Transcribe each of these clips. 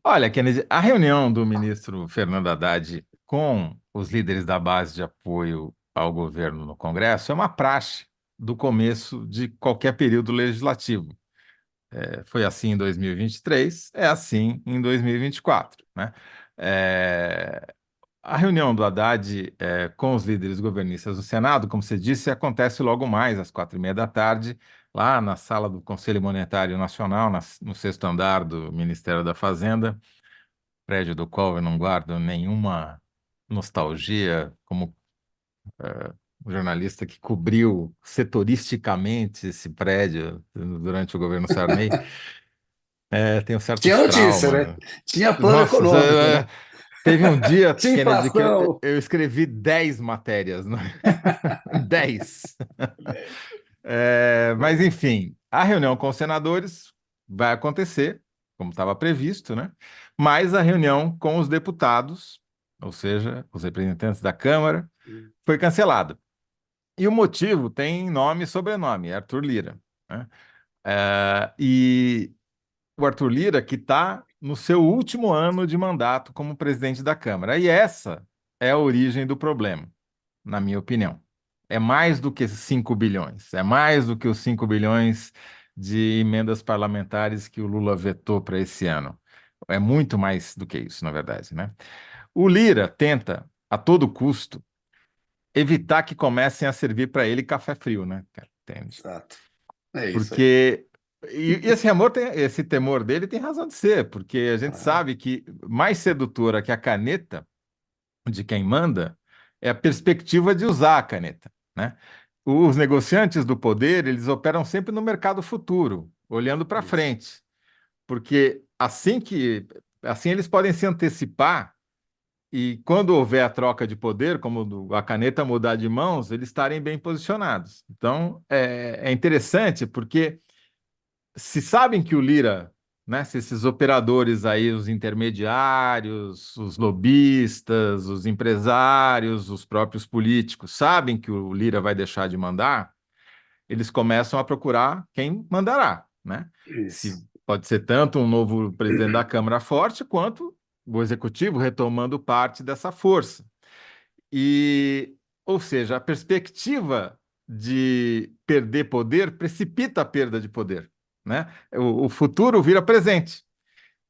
Olha, Kennedy, a reunião do ministro Fernando Haddad com os líderes da base de apoio ao governo no Congresso é uma praxe do começo de qualquer período legislativo. Foi assim em 2023, é assim em 2024, né? É, a reunião do Haddad, com os líderes governistas do Senado, como você disse, acontece logo mais às 4h30 da tarde, lá na sala do Conselho Monetário Nacional, no sexto andar do Ministério da Fazenda, prédio do qual eu não guardo nenhuma nostalgia, como jornalista que cobriu setoristicamente esse prédio durante o governo Sarney. Tenho Tinha certos notícia, né? traumas. Tinha plano Nossa, econômico, né? teve um dia, Tinha Kennedy, que eu, inflação. eu escrevi 10 matérias, né? 10. Mas, enfim, a reunião com os senadores vai acontecer, como estava previsto, né? Mas a reunião com os deputados, ou seja, os representantes da Câmara, foi cancelada. E o motivo tem nome e sobrenome, é Arthur Lira, né? E o Arthur Lira que está no seu último ano de mandato como presidente da Câmara. E essa é a origem do problema, na minha opinião. É mais do que 5 bilhões, é mais do que os 5 bilhões de emendas parlamentares que o Lula vetou para esse ano. É muito mais do que isso, na verdade, né? O Lira tenta, a todo custo, evitar que comecem a servir para ele café frio, né, cara? Entende? Exato. É isso aí. Porque e esse temor dele tem razão de ser, porque a gente Claro. sabe que mais sedutora que a caneta de quem manda é a perspectiva de usar a caneta, né? Os negociantes do poder, eles operam sempre no mercado futuro, olhando para Isso. frente, porque assim eles podem se antecipar e quando houver a troca de poder, como a caneta mudar de mãos, eles estarem bem posicionados. Então, é interessante porque se sabem que o Lira, né, se esses operadores aí, os intermediários, os lobistas, os empresários, os próprios políticos, sabem que o Lira vai deixar de mandar, eles começam a procurar quem mandará, né? Isso. Se pode ser tanto um novo presidente da Câmara forte, quanto o executivo retomando parte dessa força. E, ou seja, a perspectiva de perder poder precipita a perda de poder, né? O futuro vira presente.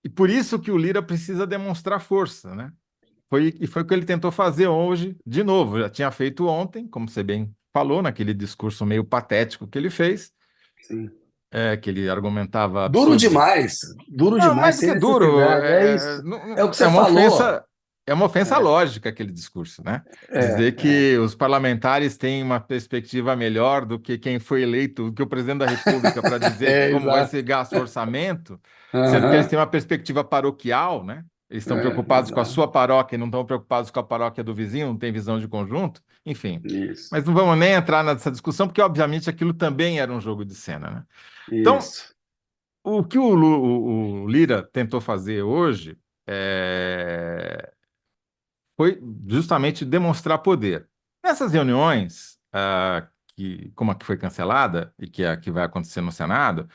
E por isso que o Lira precisa demonstrar força, né? Foi o que ele tentou fazer hoje, de novo. Já tinha feito ontem, como você bem falou, naquele discurso meio patético que ele fez, Sim. que ele argumentava Duro absurdos. demais. Duro Não, demais, mais do sem que duro, necessidade. É isso. É o que é você uma falou. ofensa, é uma ofensa É, lógica aquele discurso, né? Dizer é. que os parlamentares têm uma perspectiva melhor do que quem foi eleito, do que o presidente da República, para dizer É, como vai ser exato. gasto o orçamento, sendo que eles Aham. têm uma perspectiva paroquial, né? Eles estão preocupados com a Exato. sua paróquia e não estão preocupados com a paróquia do vizinho, não tem visão de conjunto, enfim. Isso. Mas não vamos nem entrar nessa discussão, porque obviamente aquilo também era um jogo de cena, né? Então, Isso. o que o Lira tentou fazer hoje foi justamente demonstrar poder. Nessas reuniões, como a que foi cancelada e que é a que vai acontecer no Senado,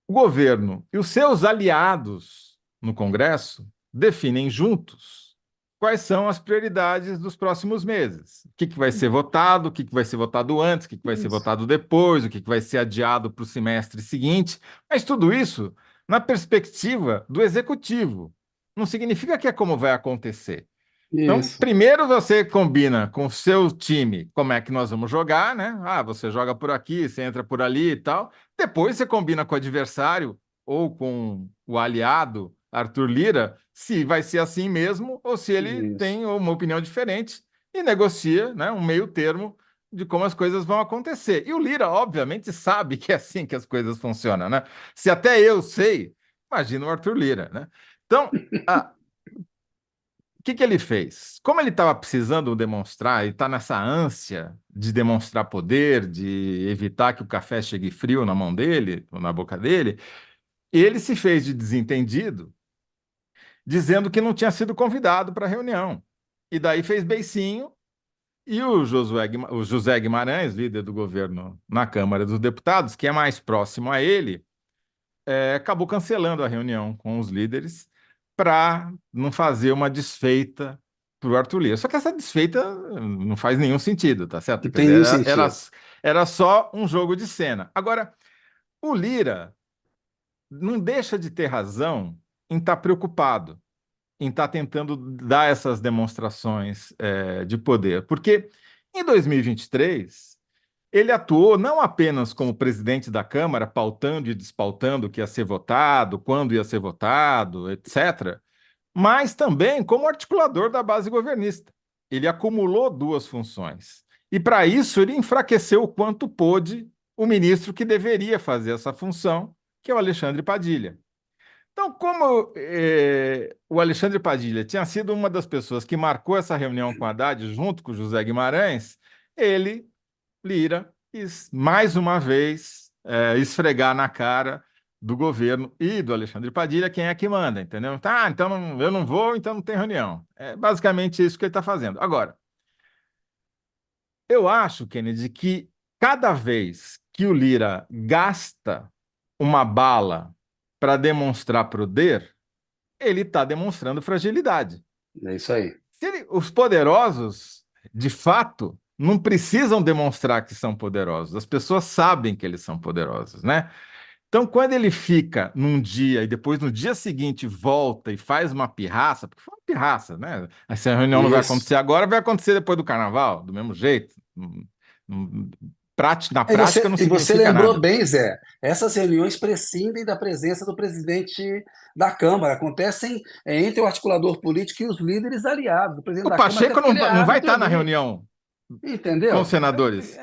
o governo e os seus aliados no Congresso definem juntos quais são as prioridades dos próximos meses. O que que vai ser votado, o que que vai ser votado antes, o que que vai ser Isso. votado depois, o que que vai ser adiado para o semestre seguinte. Mas tudo isso na perspectiva do executivo. Não significa que é como vai acontecer. Então, Isso. primeiro você combina com o seu time como é que nós vamos jogar, né? Ah, você joga por aqui, você entra por ali e tal. Depois você combina com o adversário ou com o aliado, Arthur Lira, se vai ser assim mesmo ou se ele Isso. tem uma opinião diferente e negocia, né, um meio termo de como as coisas vão acontecer. E o Lira, obviamente, sabe que é assim que as coisas funcionam, né? Se até eu sei, imagina o Arthur Lira, né? Então, o que que ele fez? Como ele estava precisando demonstrar, ele está nessa ânsia de demonstrar poder, de evitar que o café chegue frio na mão dele, ou na boca dele, ele se fez de desentendido, dizendo que não tinha sido convidado para a reunião. E daí fez beicinho, e o José Guimarães, líder do governo na Câmara dos Deputados, que é mais próximo a ele, acabou cancelando a reunião com os líderes para não fazer uma desfeita para o Arthur Lira. Só que essa desfeita não faz nenhum sentido, tá certo? Não Quer tem dizer, nenhum era, sentido. era só um jogo de cena. Agora, o Lira não deixa de ter razão em estar preocupado, em estar tentando dar essas demonstrações de poder. Porque em 2023, ele atuou não apenas como presidente da Câmara, pautando e despautando o que ia ser votado, quando ia ser votado, etc., mas também como articulador da base governista. Ele acumulou duas funções. E, para isso, ele enfraqueceu o quanto pôde o ministro que deveria fazer essa função, que é o Alexandre Padilha. Então, como o Alexandre Padilha tinha sido uma das pessoas que marcou essa reunião com a Haddad, junto com o José Guimarães, ele, Lira, quis mais uma vez esfregar na cara do governo e do Alexandre Padilha quem é que manda, entendeu? Tá, então eu não vou, então não tem reunião. É basicamente isso que ele está fazendo. Agora, eu acho, Kennedy, que cada vez que o Lira gasta uma bala para demonstrar poder, ele está demonstrando fragilidade. É isso aí. Os poderosos, de fato, não precisam demonstrar que são poderosos. As pessoas sabem que eles são poderosos, né? Então, quando ele fica num dia e depois no dia seguinte volta e faz uma pirraça, porque foi uma pirraça, né? Essa reunião não vai Isso. acontecer agora, vai acontecer depois do carnaval, do mesmo jeito. Na E prática você, não e você significa lembrou nada. bem, Zé, essas reuniões prescindem da presença do presidente da Câmara, acontecem entre o articulador político e os líderes aliados. O presidente O da Câmara, até Pacheco porque ele é não vai árbitro estar na ali, reunião com os entendeu? senadores.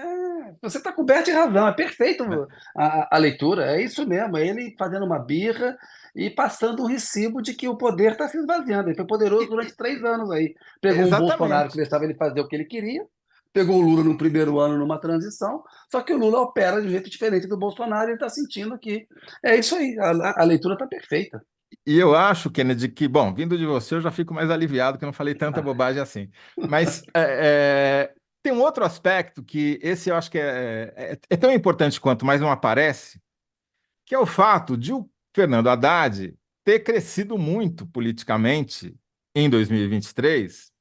Você está coberto de razão, é perfeito a leitura, é isso mesmo, é ele fazendo uma birra e passando um recibo de que o poder está se esvaziando. Ele foi poderoso durante 3 anos aí. Pegou um Bolsonaro que Exatamente. deixava ele fazer o que ele queria, pegou o Lula no primeiro ano numa transição, só que o Lula opera de um jeito diferente do Bolsonaro e ele está sentindo que é isso aí, a leitura está perfeita. E eu acho, Kennedy, que, bom, vindo de você, eu já fico mais aliviado que eu não falei tanta bobagem assim. Mas tem um outro aspecto que esse eu acho que é tão importante quanto, mas não aparece, que é o fato de o Fernando Haddad ter crescido muito politicamente em 2023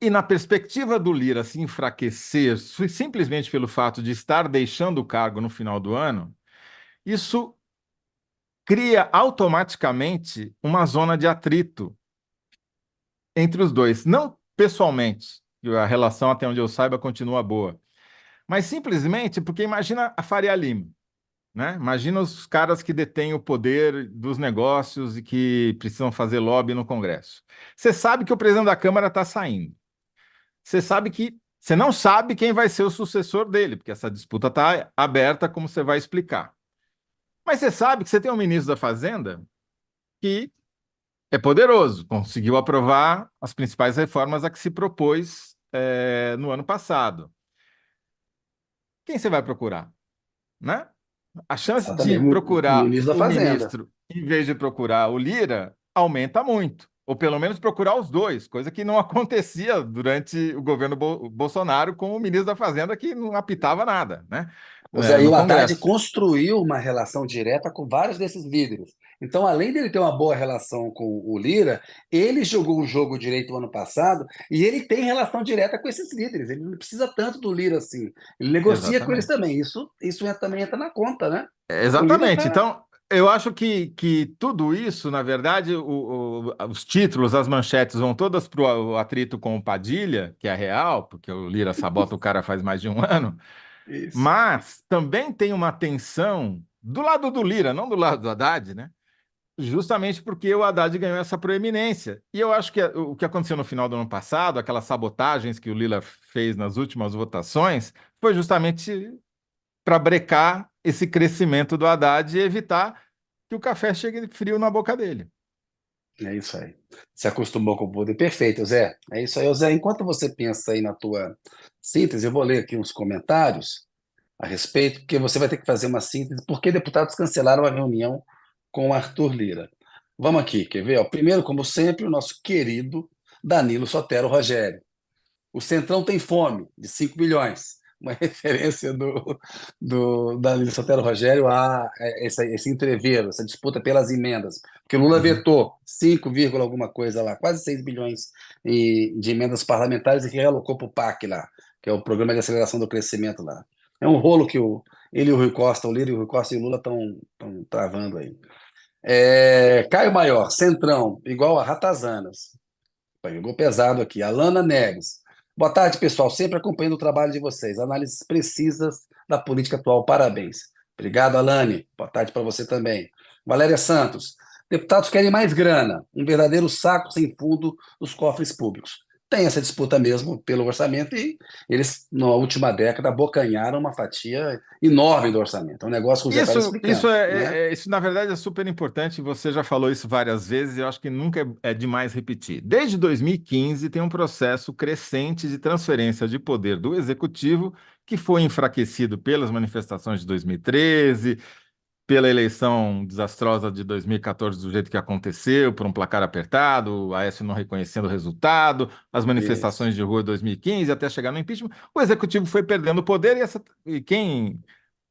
e na perspectiva do Lira se enfraquecer simplesmente pelo fato de estar deixando o cargo no final do ano, isso cria automaticamente uma zona de atrito entre os dois. Não pessoalmente, que a relação, até onde eu saiba, continua boa, mas simplesmente porque imagina a Faria Lima, né? Imagina os caras que detêm o poder dos negócios e que precisam fazer lobby no Congresso. Você sabe que o presidente da Câmara está saindo. Você sabe que você não sabe quem vai ser o sucessor dele, porque essa disputa está aberta, como você vai explicar. Mas você sabe que você tem um ministro da Fazenda que é poderoso, conseguiu aprovar as principais reformas a que se propôs no ano passado. Quem você vai procurar, né? A chance de Exatamente, o procurar ministro da o Fazenda. ministro em vez de procurar o Lira aumenta muito, ou pelo menos procurar os dois, coisa que não acontecia durante o governo Bolsonaro com o ministro da Fazenda que não apitava nada, né? Ou seja, e No o Haddad Congresso. construiu uma relação direta com vários desses líderes. Então, além dele ter uma boa relação com o Lira, ele jogou o jogo direito no ano passado e ele tem relação direta com esses líderes. Ele não precisa tanto do Lira assim. Ele negocia com eles Exatamente. também. Isso também entra na conta, né? O Lira Exatamente. tá. Então, eu acho que tudo isso, na verdade, os títulos, as manchetes vão todas para o atrito com o Padilha, que é real, porque o Lira sabota o cara faz mais de um ano, Isso. mas também tem uma tensão do lado do Lira, não do lado do Haddad, né? Justamente porque o Haddad ganhou essa proeminência. E eu acho que o que aconteceu no final do ano passado, aquelas sabotagens que o Lira fez nas últimas votações, foi justamente para brecar esse crescimento do Haddad e evitar que o café chegue frio na boca dele. É isso aí. Se acostumou com o poder. Perfeito, Zé. É isso aí, Zé. Enquanto você pensa aí na tua síntese, eu vou ler aqui uns comentários a respeito, porque você vai ter que fazer uma síntese, porque deputados cancelaram a reunião com o Arthur Lira. Vamos aqui, quer ver? Ó, primeiro, como sempre, o nosso querido Danilo Sotero Rogério. O Centrão tem fome, de 5 bilhões. uma referência da Anísio Sotero Rogério a esse entreveiro, essa disputa pelas emendas. Porque Lula Uhum. vetou 5, alguma coisa lá, quase 6 bilhões de emendas parlamentares e que realocou para o PAC lá, que é o Programa de Aceleração do Crescimento lá. É um rolo que ele e o Rui Costa, o Lira e o Rui Costa e o Lula estão travando aí. Caio Maior, Centrão, igual a Ratazanas. Pegou pesado aqui. Alana Neves. Boa tarde, pessoal. Sempre acompanhando o trabalho de vocês. Análises precisas da política atual. Parabéns. Obrigado, Alane. Boa tarde para você também. Valéria Santos. Deputados querem mais grana. Um verdadeiro saco sem fundo dos cofres públicos. Tem essa disputa mesmo pelo orçamento e eles, na última década, abocanharam uma fatia enorme do orçamento. É um negócio que o Zé estava Isso explicando, né? isso na verdade é super importante. Você já falou isso várias vezes e eu acho que nunca é demais repetir. Desde 2015 tem um processo crescente de transferência de poder do executivo que foi enfraquecido pelas manifestações de 2013, pela eleição desastrosa de 2014 do jeito que aconteceu, por um placar apertado, o Aécio não reconhecendo o resultado, as Isso. manifestações de rua de 2015 até chegar no impeachment. O executivo foi perdendo poder e quem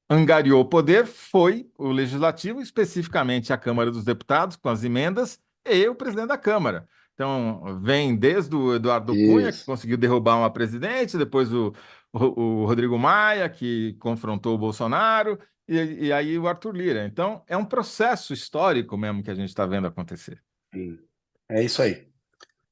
angariou o poder foi o Legislativo, especificamente a Câmara dos Deputados, com as emendas, e o presidente da Câmara. Então, vem desde o Eduardo Cunha, que Isso. conseguiu derrubar uma presidente, depois o Rodrigo Maia, que confrontou o Bolsonaro, e aí o Arthur Lira. Então, é um processo histórico mesmo que a gente está vendo acontecer. Sim. É isso aí.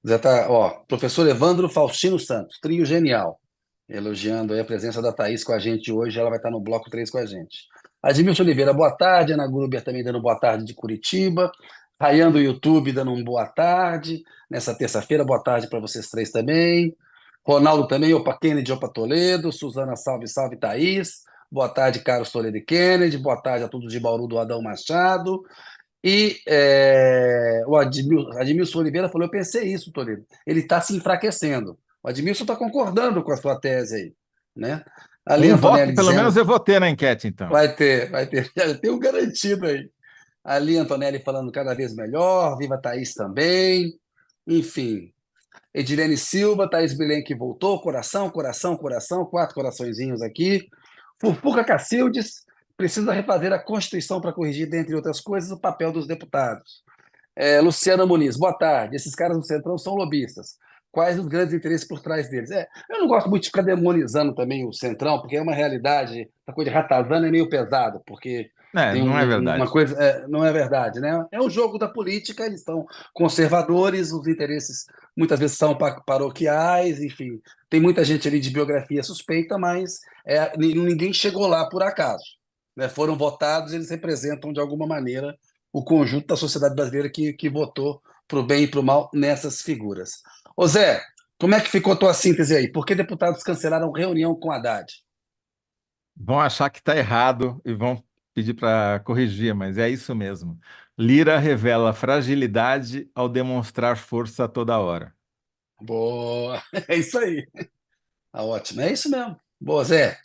Zé tá, ó, professor Evandro Faustino Santos, trio genial. Elogiando aí a presença da Thaís com a gente hoje, ela vai estar no bloco 3 com a gente. Admilson Oliveira, boa tarde. Ana Gruber também dando boa tarde de Curitiba. Rayan do YouTube dando um boa tarde. Nessa terça-feira, boa tarde para vocês três também. Ronaldo também, opa Kennedy, opa Toledo. Suzana, salve, salve, Thaís. Boa tarde, Carlos Toledo e Kennedy. Boa tarde a todos de Bauru do Adão Machado. E o Admilson Oliveira falou: eu pensei isso, Toledo. Ele está se enfraquecendo. O Admilson está concordando com a sua tese aí, né? A Lia Um voto, Antonelli pelo menos, dizendo: eu vou ter na enquete, então. vai ter, já tem um garantido aí. A Lia Antonelli falando cada vez melhor, viva a Thaís também. Enfim, Edilene Silva, Thaís Bilenque voltou, coração, coração, coração, 4 coraçõezinhos aqui. Furpuca Cacildes precisa refazer a Constituição para corrigir, dentre outras coisas, o papel dos deputados. Luciana Muniz, boa tarde. Esses caras do Centrão são lobistas. Quais os grandes interesses por trás deles? Eu não gosto muito de ficar demonizando também o Centrão, porque é uma realidade, a coisa de ratazana é meio pesado, porque É, tem não é uma verdade. coisa, não é verdade, né? É um jogo da política, eles são conservadores, os interesses muitas vezes são paroquiais, enfim. Tem muita gente ali de biografia suspeita, mas ninguém chegou lá por acaso, né? Foram votados, eles representam de alguma maneira o conjunto da sociedade brasileira que votou para o bem e para o mal nessas figuras. Ô Zé, como é que ficou a tua síntese aí? Por que deputados cancelaram reunião com Haddad? Vão achar que está errado e vão pedir para corrigir, mas é isso mesmo. Lira revela fragilidade ao demonstrar força toda hora. Boa, é isso aí. Tá ótimo, é isso mesmo. Boa, Zé.